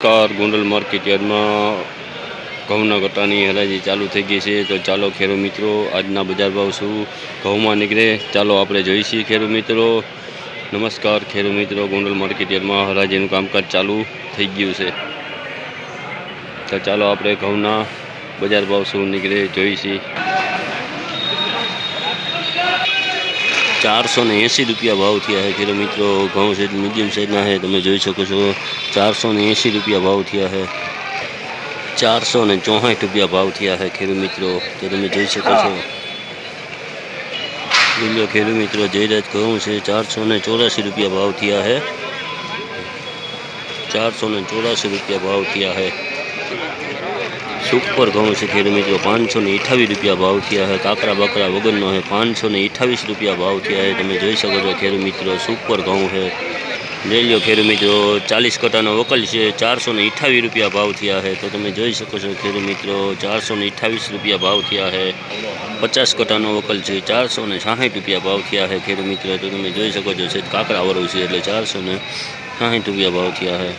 Car Gondal માર્કેટયાર્ડમાં ઘઉંના ગટ્ટાની હરાજી ચાલુ થઈ ગઈ છે। તો ચાલો ખેડૂત મિત્રો આજના બજાર ભાવ શું ઘઉંમાં નીકળે ચાલો આપણે જોઈશું। ખેડૂત મિત્રો નમસ્કાર। ખેડૂત મિત્રો ગોંડલ માર્કેટયાર્ડમાં હરાજીનું કામકાજ ચાલુ થઈ ગયું છે। તો ચાલો આપણે ઘઉંના બજાર ભાવ શું નીકળે જોઈશું। 480 रुपया भाव थिया है खेडूत मित्रों। घऊँ से मीडियम साइजना है तमे जोई शको छो। 480 रुपया भाव थिया है। 464 रुपया भाव थिया है खेडूत मित्रों। तो तमे जोई शको छो। लीलो खेडूत मित्रों जयराज घऊँ से 484 रुपया भाव थिया है। 484 रुपया भाव थिया है। सुपर घऊँ से खेडूत मित्रों 528 रुपया भाव थिया है। काकरा बकरा वगरनो है 528 रुपया भाव थिया है। तमे जोई शको छो खेडूत मित्रों सुपर घऊँ है। ले लो खेडूत मित्रों 40 कट्टानो वकल से 428 रुपया भाव थिया है। तो तमे जोई शको छो खेडूत मित्रों 428 रुपया भाव थिया है। 50 कट्टानो वकल से 460 रुपया भाव थिया है खेडूत मित्रों। तो तमे जोई शको छो काकरा वरु छे एटले 460 रुपया भाव थिया है।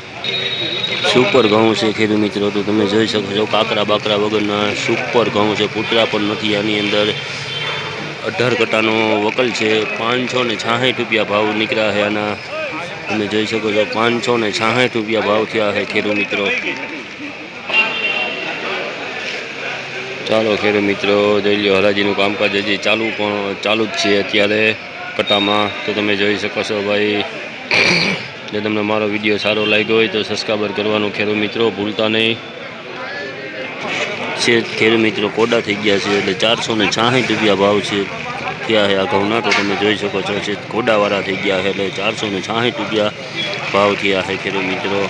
सुपर घऊँ से खेडूत मित्रों तो तमे जोई शको छो काकरा बाकरा वगरना सुपर घऊँ से पुतरा पण नथी। आनी अंदर 18 कट्टानो वकल है 560 रुपया भाव निकला है। आना तमे जोई शको छो 560 रुपया भाव थिया है खेडूत मित्रों। चालो खेडूत मित्रों जोई लो हराजीनुं कामकाज हजी चालू ज छे अत्यारे कट्टामां। तो तमे जोई शको छो भाई। जो तमने मारो विडियो सारो लाग्यो होय तो सब्सक्राइब करवानुं खेडूत मित्रों भूलता नहीं। खेडूत मित्रों कोडा थी गया है एटले 460 रुपया भाव से थिया है आ घऊना। तो तमे जोई शको छो कोडावाळा थी गया है एटले 460 रुपया भाव थिया है खेडूत मित्रों।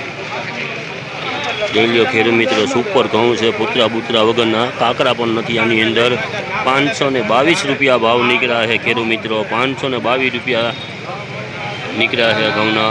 जोई लो खेडूत मित्रों सुपर घऊँ से पुतरा बुतरा वगरना काकरा पण नथी। आनी अंदर 522 रुपया भाव निकला है खेडूत मित्रों। 522 रुपया निकला है घऊना।